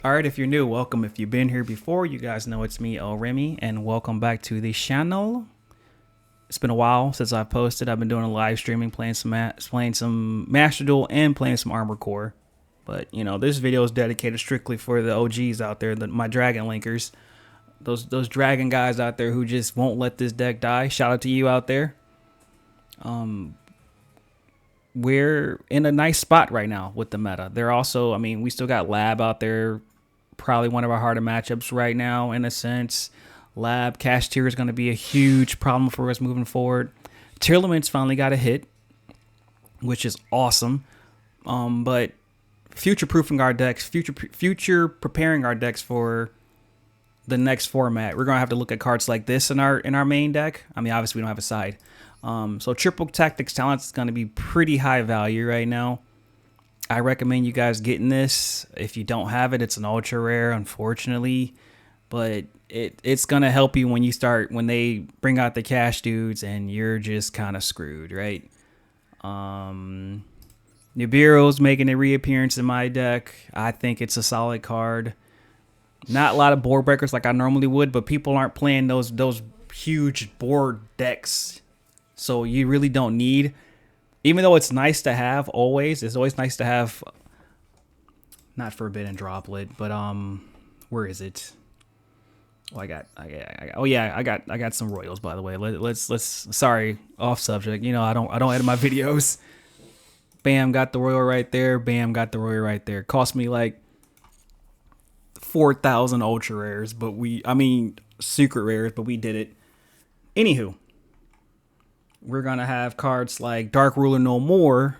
All right, if you're new, welcome. If you've been here before, you guys know it's me, El Remy, and welcome back to the channel. It's been a while since I've posted. I've been doing a live streaming, playing some Master Duel and playing some Armored Core. But you know, this video is dedicated strictly for the OGs out there, my Dragon Linkers, those Dragon guys out there who just won't let this deck die. Shout out to you out there. We're in a nice spot right now with the meta. They're also, I mean, we still got Lab out there. Probably one of our harder matchups right now, in a sense. Lab cash tier is going to be a huge problem for us moving forward. Tier limits finally got a hit, which is awesome. But future proofing our decks, future preparing our decks for the next format. We're gonna have to look at cards like this in our main deck. I mean, obviously we don't have a side. So triple tactics talent is going to be pretty high value right now. I recommend you guys getting this. If you don't have it, it's an ultra rare, unfortunately. But it's going to help you when they bring out the cash dudes and you're just kind of screwed, right? Nibiru's making a reappearance in my deck. I think it's a solid card. Not a lot of board breakers like I normally would, but people aren't playing those huge board decks. So you really don't need... Even though it's nice to have always, it's always nice to have, not Forbidden Droplet, but where is it? Oh, I got some Royals, by the way. Let's sorry, off subject. You know, I don't edit my videos. Bam, got the Royal right there. Bam, got the Royal right there. Cost me like 4,000 ultra rares, but secret rares, but we did it. Anywho. We're going to have cards like Dark Ruler No More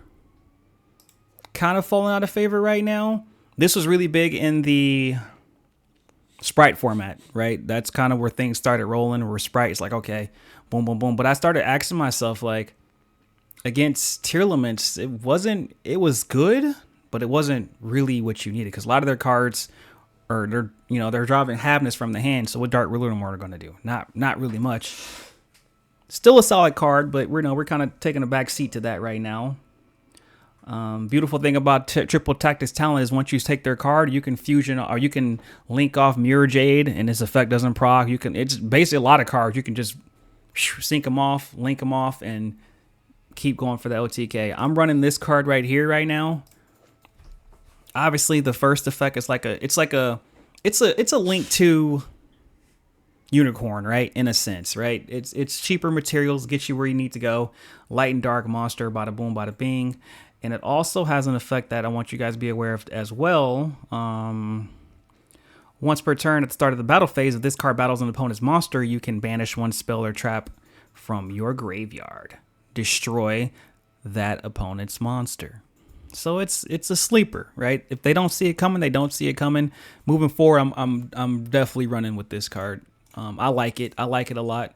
kind of falling out of favor right now. This was really big in the Sprite format, right? That's kind of where things started rolling, where Sprite is like, okay, boom, boom, boom. But I started asking myself, like, against tier limits, it was good, but it wasn't really what you needed. Because a lot of their cards they're driving Havness from the hand. So what Dark Ruler No More are going to do? Not really much. Still a solid card, but we're kind of taking a back seat to that right now. Beautiful thing about triple tactics talent is once you take their card, you can fusion or you can link off Mirror Jade, and this effect doesn't proc. It's basically a lot of cards. You can just sync them off, link them off, and keep going for the OTK. I'm running this card right here right now. Obviously, the first effect is it's a link to Unicorn, right? In a sense, right? It's cheaper materials, get you where you need to go. Light and dark monster, bada boom, bada bing. And it also has an effect that I want you guys to be aware of as well. Once per turn at the start of the battle phase, if this card battles an opponent's monster, you can banish one spell or trap from your graveyard. Destroy that opponent's monster. So it's a sleeper, right? If they don't see it coming, they don't see it coming. Moving forward, I'm definitely running with this card. I like it. I like it a lot.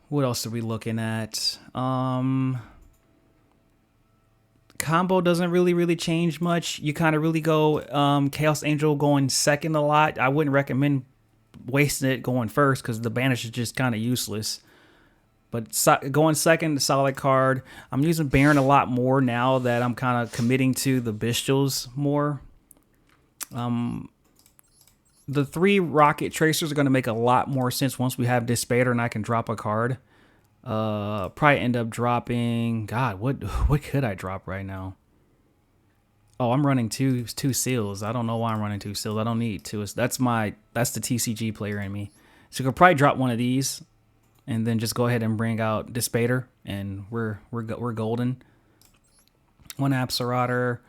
What else are we looking at? Combo doesn't really change much. You kind of really go Chaos Angel going second a lot. I wouldn't recommend wasting it going first because the banish is just kind of useless. But going second, solid card. I'm using Baron a lot more now that I'm kind of committing to the Bestials more. The 3 Rocket Tracers are going to make a lot more sense once we have Despair and I can drop a card. Probably end up dropping... God, what could I drop right now? Oh, I'm running two seals. I don't know why I'm running 2 seals. I don't need 2. That's the TCG player in me. So you could probably drop one of these and then just go ahead and bring out Despair and we're golden. 1 Absarautor.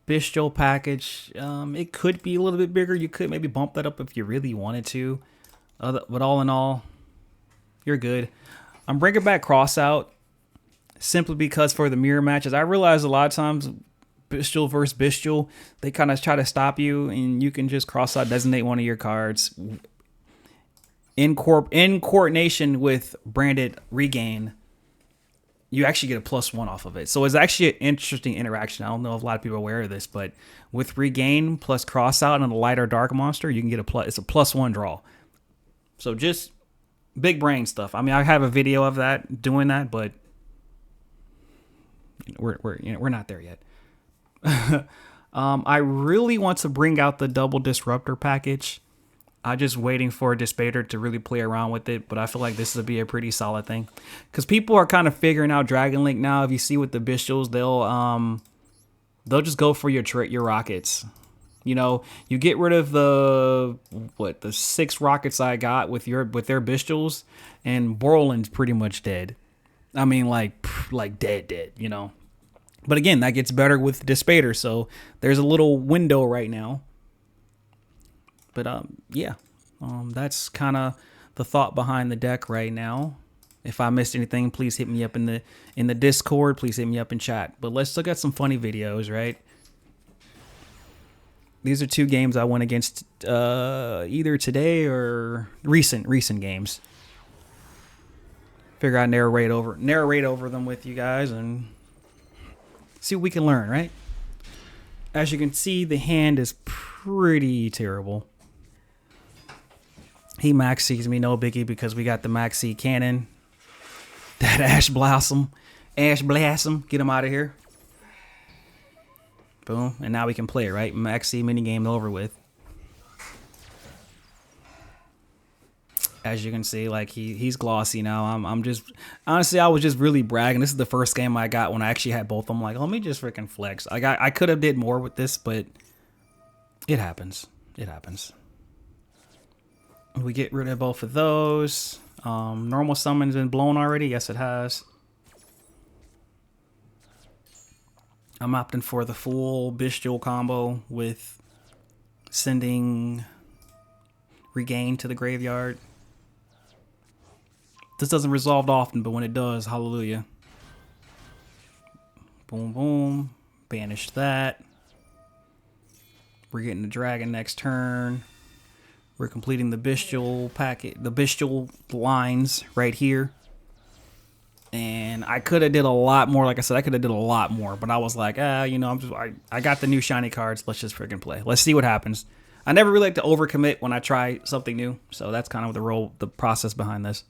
Bestial package, it could be a little bit bigger. You could maybe bump that up if you really wanted to. But all in all, you're good. I'm bringing back Cross Out simply because for the mirror matches, I realize a lot of times Bestial versus Bestial, they kind of try to stop you, and you can just Cross Out, designate one of your cards in coordination with branded Regain. You actually get a +1 off of it. So it's actually an interesting interaction. I don't know if a lot of people are aware of this, but with Regain plus Cross Out and a light or dark monster, you can get it's a +1 draw. So just big brain stuff. I mean, I have a video of that, doing that, but we're not there yet. I really want to bring out the double disruptor package. I'm just waiting for Dispater to really play around with it, but I feel like this would be a pretty solid thing. Because people are kind of figuring out Dragon Link now. If you see with the Bestials, they'll just go for your rockets. You know, you get rid of the 6 rockets I got with their Bestials, and Borland's pretty much dead. I mean, like dead, you know. But again, that gets better with Dispater, so there's a little window right now. But yeah, that's kind of the thought behind the deck right now. If I missed anything, please hit me up in the Discord. Please hit me up in chat. But let's look at some funny videos, right? These are 2 games I went against either today or recent games. Figure I'd narrate over them with you guys and see what we can learn, right? As you can see, the hand is pretty terrible. He max sees me, no biggie, because we got the maxi cannon. That Ash Blossom, get him out of here. Boom, and now we can play, right? Maxi minigame over with. As you can see, like he's glossy now. I'm just honestly, I was just really bragging. This is the first game I got when I actually had both of them. Like, let me just freaking flex. I could have did more with this, but it happens. It happens. We get rid of both of those. Normal summon's been blown already. Yes, it has. I'm opting for the full bestial combo with sending Regain to the graveyard. This doesn't resolve often, but when it does, hallelujah. Boom, boom. Banish that. We're getting the dragon next turn. We're completing the bestial packet, the bestial lines right here. And I could have did a lot more. Like I said, I could have did a lot more, but I was like, you know, I got the new shiny cards. Let's just freaking play. Let's see what happens. I never really like to overcommit when I try something new, so that's kind of the process behind this.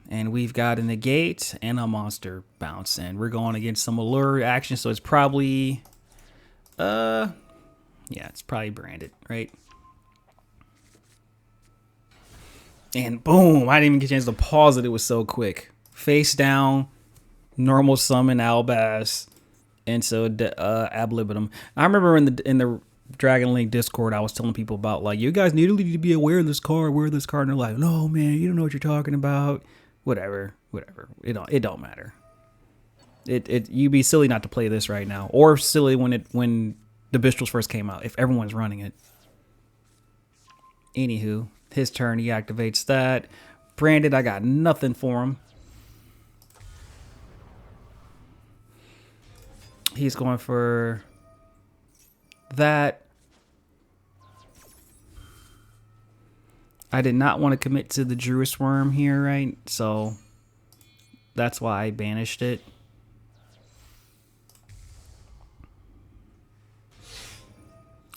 And we've got a negate and a monster bounce, and we're going against some allure action, so it's probably, yeah, it's probably branded, right? And boom, I didn't even get a chance to pause it. It was so quick. Face down, normal summon Albaz, and so ab libitum. I remember in the Dragon Link Discord, I was telling people about, like, you guys need to be aware of this card, and they're like, no man, you don't know what you're talking about. Whatever. It don't matter. You'd be silly not to play this right now, or silly when the Bestials first came out, if everyone's running it. Anywho, his turn, he activates that. Branded, I got nothing for him. He's going for that. I did not want to commit to the Druid Worm here, right? So that's why I banished it.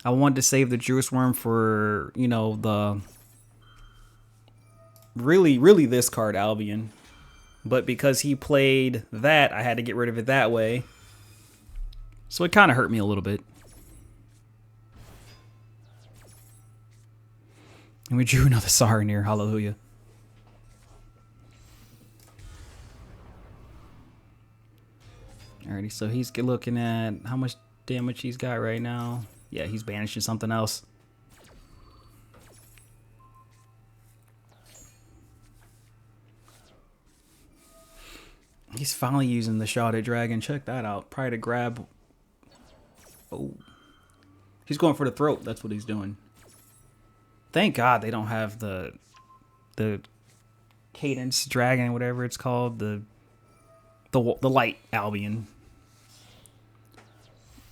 I wanted to save the Druid Worm for, you know, the really this card, Albion. But because he played that, I had to get rid of it that way. So it kind of hurt me a little bit. And we drew another Saronir, hallelujah. Alrighty, so he's looking at how much damage he's got right now. Yeah, he's banishing something else. He's finally using the Shrouded Dragon. Check that out. Probably to grab... Oh. He's going for the throat. That's what he's doing. Thank God they don't have the Cadence Dragon, whatever it's called. The light Albion.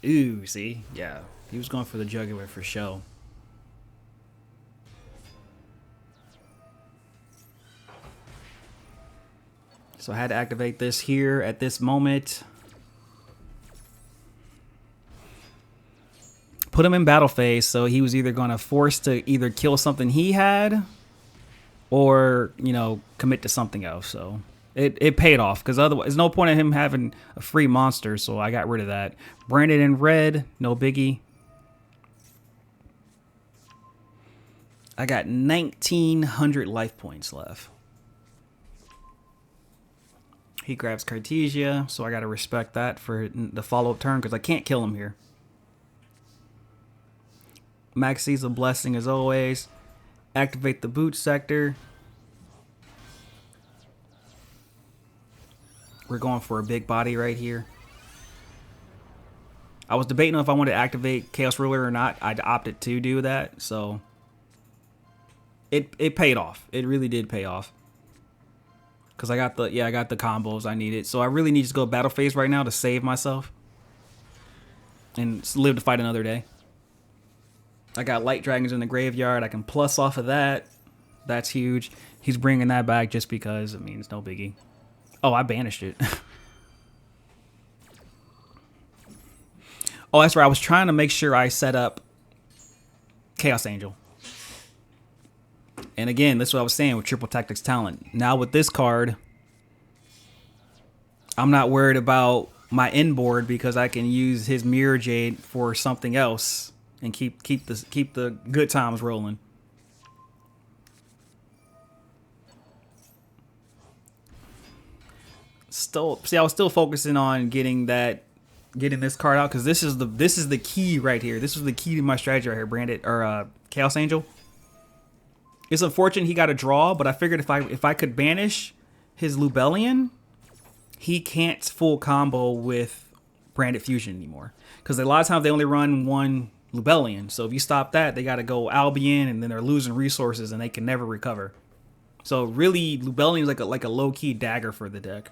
Ooh, see? Yeah. He was going for the Jugular for show. So I had to activate this here at this moment. Put him in battle phase, so he was either going to force to either kill something he had or, you know, commit to something else. So It paid off because otherwise, there's no point in him having a free monster. So I got rid of that. Branded in red, no biggie. I got 1,900 life points left. He grabs Cartesia, so I got to respect that for the follow-up turn because I can't kill him here. Max sees a blessing as always. Activate the boot sector. We're going for a big body right here. I was debating if I wanted to activate Chaos Ruler or not. I opted to do that, so it paid off. It really did pay off. Cause I got the combos I needed. So I really need to go battle phase right now to save myself and live to fight another day. I got light dragons in the graveyard. I can plus off of that. That's huge. He's bringing that back just because. I mean, it's no biggie. Oh, I banished it. Oh, that's right. I was trying to make sure I set up Chaos Angel. And again, that's what I was saying with Triple Tactics Talent. Now with this card, I'm not worried about my inboard because I can use his Mirror Jade for something else and keep the good times rolling. Still, see, I was still focusing on getting this card out because this is the key right here. This was the key to my strategy right here. Branded or Chaos Angel. It's unfortunate he got a draw, but I figured if I could banish his Lubellion, he can't full combo with Branded Fusion anymore. Because a lot of times they only run one Lubellion. So if you stop that, they got to go Albion, and then they're losing resources, and they can never recover. So really, Lubellion is like a low-key dagger for the deck.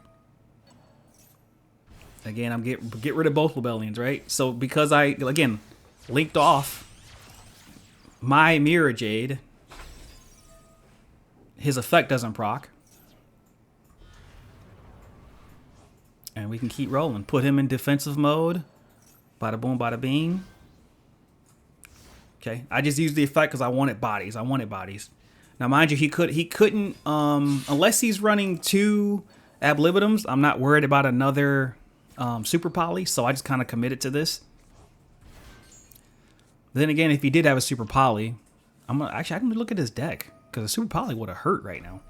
Again, I'm get rid of both Lubellions, right? So because I, again, linked off my Mirror Jade, his effect doesn't proc. And we can keep rolling. Put him in defensive mode. Bada boom, bada bing. Okay, I just used the effect because I wanted bodies. Now, mind you, he couldn't, unless he's running 2 Ab Libidums, I'm not worried about another Super Poly, so I just kind of committed to this. Then again, if he did have a Super Poly, I can look at his deck. Because a Super Poly would have hurt right now.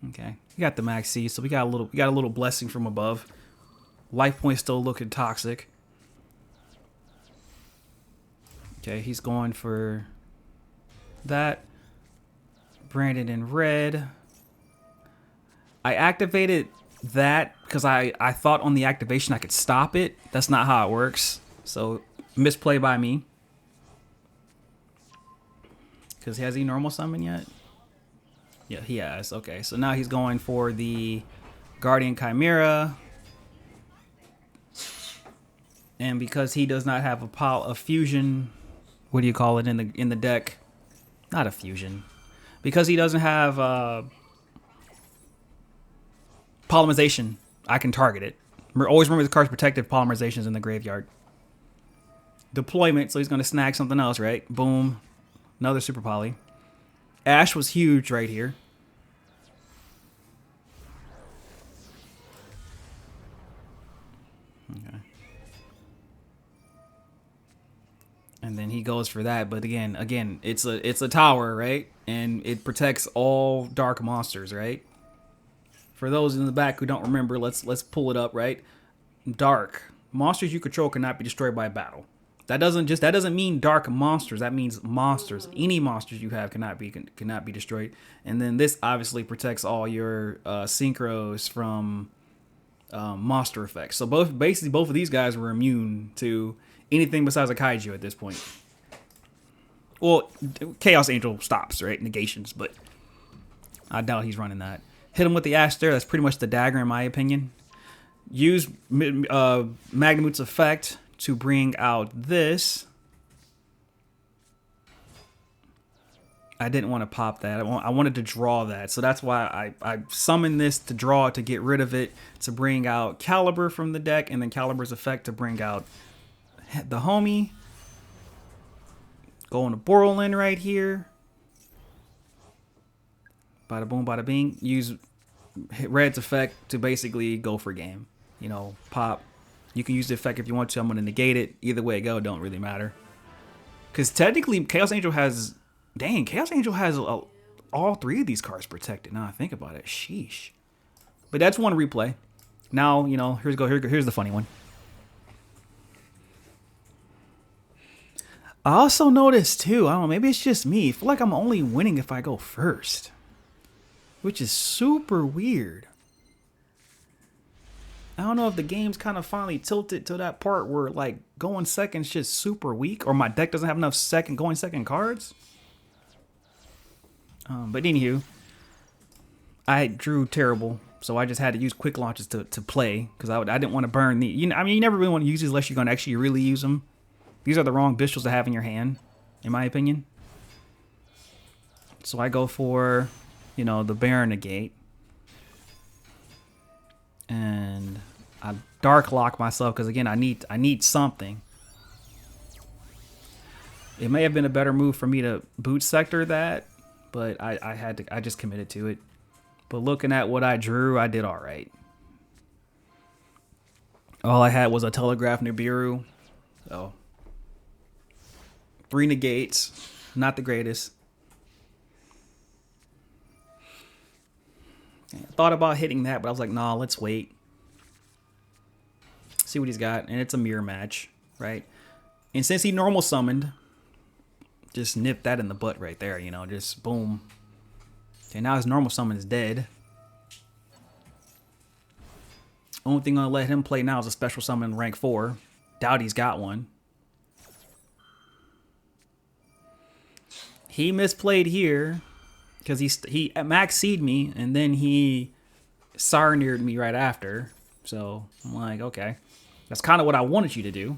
Okay, we got the Max C, so we got a little blessing from above. Life point still looking toxic. Okay, he's going for that. Branded in red. I activated that because I thought on the activation I could stop it. That's not how it works. So misplay by me. Because has he normal summon yet? Yeah, he has. Okay, so now he's going for the Guardian Chimera. And because he does not have a fusion, what do you call it in the deck? Not a fusion. Because he doesn't have polymerization, I can target it. Always remember the card's protected polymerizations in the graveyard. Deployment, so he's going to snag something else, right? Boom. Another Super Poly. Ash was huge right here. Okay. And then he goes for that, but again, it's a tower, right? And it protects all dark monsters, right? For those in the back who don't remember, let's pull it up, right? Dark monsters you control cannot be destroyed by battle. That doesn't mean dark monsters. That means monsters. Any monsters you have cannot be destroyed. And then this obviously protects all your synchros from monster effects. So basically both of these guys were immune to anything besides a kaiju at this point. Well, Chaos Angel stops, right? Negations, but I doubt he's running that. Hit him with the Ash there. That's pretty much the dagger in my opinion. Use Magnemut's effect to bring out this. I didn't want to pop that. I wanted to draw that. So that's why I summoned this to draw to get rid of it, to bring out Caliber from the deck, and then Caliber's effect to bring out the homie. Going to Borrelin right here. Bada boom, bada bing. Use Red's effect to basically go for game. You know, pop. You can use the effect if you want to. I'm going to negate it. Either way it go, don't really matter. Because technically, Chaos Angel has... Dang, Chaos Angel has all 3 of these cards protected. Now I think about it. Sheesh. But that's one replay. Now, you know, here's the funny one. I also noticed, too, I don't know, maybe it's just me. I feel like I'm only winning if I go first. Which is super weird. I don't know if the game's kind of finally tilted to that part where, like, going second's just super weak. Or my deck doesn't have enough going second cards. But anywho, I drew terrible. So I just had to use quick launches to play. Because I didn't want to burn the... You know, I mean, you never really want to use these unless you're going to actually really use them. These are the wrong bishops to have in your hand, in my opinion. So I go for, you know, the Baron negate. And I dark lock myself because, again, I need something. It may have been a better move for me to boot sector that, but I just committed to it. But looking at what I drew, I did all right. All I had was a Telegraph Nibiru. So 3 negates, not the greatest. I thought about hitting that, but I was like, nah, let's wait. See what he's got. And it's a mirror match, right? And since he normal summoned, just nip that in the butt right there, you know, just boom. Okay, now his normal summon is dead. Only thing I'll let him play now is a special summon rank 4. Doubt he's got one. He misplayed here because he max seed me and then he Sarnered me right after. So I'm like, okay, that's kind of what I wanted you to do.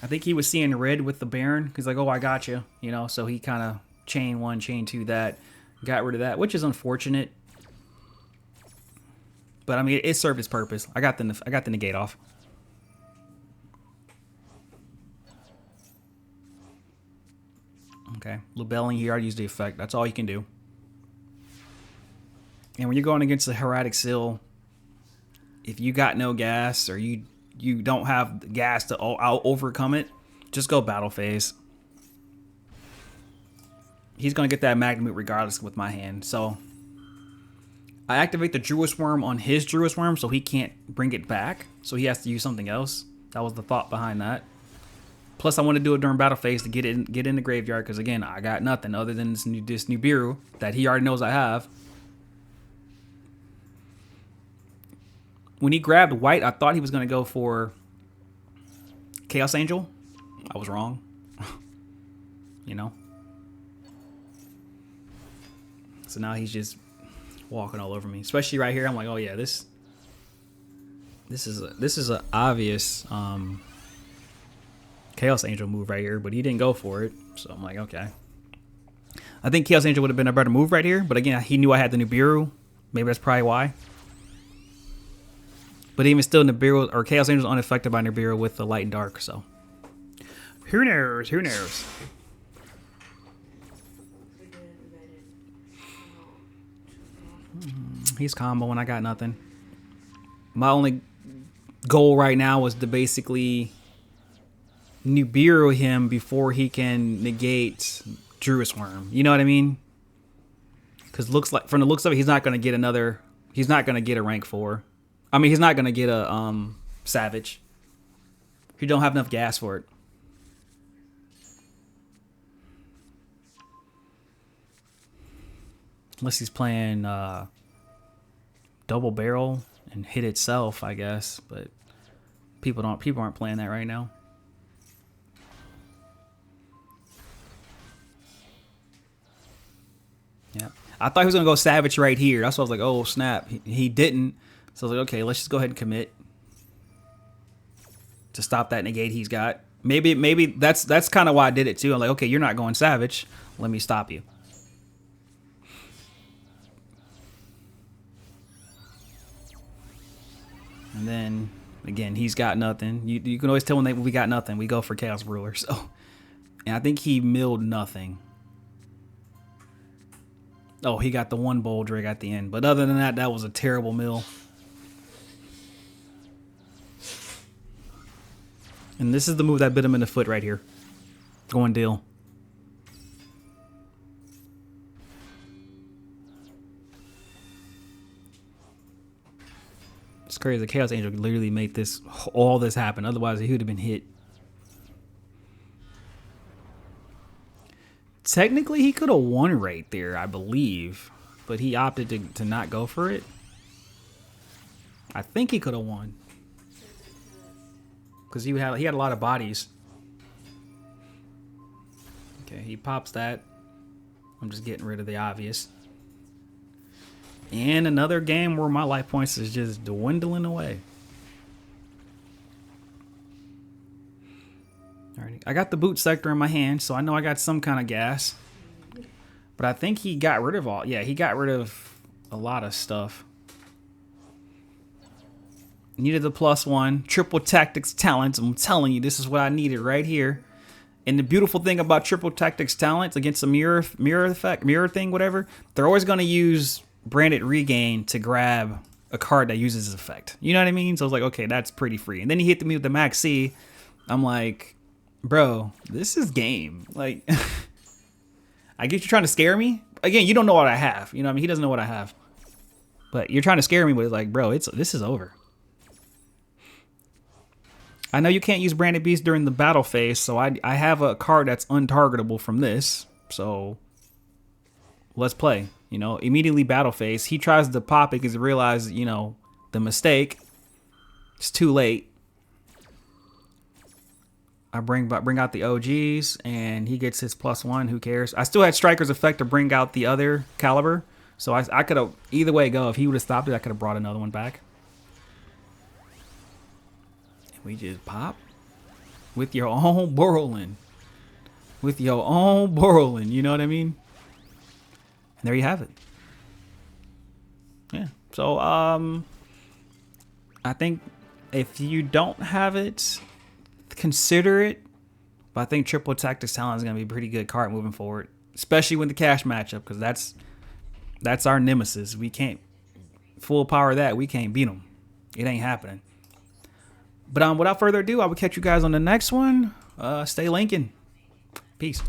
I think he was seeing red with the Baron. He's like, oh, I got you. You know, so he kind of chain 1, chain 2 that, got rid of that, which is unfortunate. But I mean, it served its purpose. I got the negate off. Okay, Lubelling here, I used the effect. That's all you can do. And when you're going against the Hieratic Seal, if you got no gas or you don't have gas to overcome it, just go battle phase. He's going to get that Magnamute regardless with my hand. So I activate the Druid Worm on his Druid Worm so he can't bring it back. So he has to use something else. That was the thought behind that. Plus, I want to do it during battle phase to get in the graveyard because, again, I got nothing other than this Nibiru that he already knows I have. When he grabbed white, I thought he was going to go for Chaos Angel. I was wrong. You know? So now he's just walking all over me. Especially right here. I'm like, oh, yeah, this is an obvious... Chaos Angel move right here, but he didn't go for it. So I'm like, okay. I think Chaos Angel would have been a better move right here, but again, he knew I had the Nibiru. Maybe that's probably why. But even still, Nibiru or Chaos Angel is unaffected by Nibiru with the light and dark, so who knows? Who knows? He's comboing. I got nothing. My only goal right now was to basically Nibiru him before he can negate Druid Worm. You know what I mean? Because from the looks of it, he's not going to get another. He's not going to get a rank 4. I mean, he's not going to get a Savage. He don't have enough gas for it. Unless he's playing double barrel and hit itself, I guess. But people aren't playing that right now. Yeah, I thought he was gonna go Savage right here. That's why I was like, oh snap. He didn't. So I was like, okay, let's just go ahead and commit to stop that negate he's got. Maybe that's kind of why I did it too. I'm like, okay, you're not going Savage. Let me stop you. And then again, he's got nothing. You can always tell when we got nothing. We go for Chaos Ruler. So, and I think he milled nothing. Oh, he got the one bowl drag at the end. But other than that, that was a terrible mill. And this is the move that bit him in the foot right here. Going deal. It's crazy. The Chaos Angel literally made all this happen. Otherwise, he would have been hit. Technically, he could have won right there, I believe. But he opted to not go for it. I think he could have won. Because he had a lot of bodies. Okay, he pops that. I'm just getting rid of the obvious. And another game where my life points is just dwindling away. Alrighty. I got the boot sector in my hand, so I know I got some kind of gas. But I think he got rid of all. Yeah, he got rid of a lot of stuff. Needed the +1. Triple tactics talents. I'm telling you, this is what I needed right here. And the beautiful thing about triple tactics talents against a mirror effect, mirror thing, whatever, they're always going to use branded regain to grab a card that uses this effect. You know what I mean? So I was like, okay, that's pretty free. And then he hit me with the Max C. I'm like, bro, this is game. Like, I get you trying to scare me. Again, you don't know what I have. You know what I mean? He doesn't know what I have. But you're trying to scare me with like, bro, this is over. I know you can't use Branded Beast during the battle phase, so I have a card that's untargetable from this. So let's play. You know, immediately battle phase. He tries to pop it because he realizes, you know, the mistake. It's too late. I bring out the OGs, and he gets his +1. Who cares? I still had Striker's effect to bring out the other caliber. So I could have, either way go. If he would have stopped it, I could have brought another one back. We just pop with your own Borrowing. With your own Borrowing, you know what I mean? And there you have it. Yeah. So I think if you don't have it, consider it. But I think Triple Tactics Talent is going to be a pretty good card moving forward, especially with the cash matchup, because that's our nemesis. We can't full power that. We can't beat them. It ain't happening. But without further ado, I will catch you guys on the next one. Stay linking. Peace.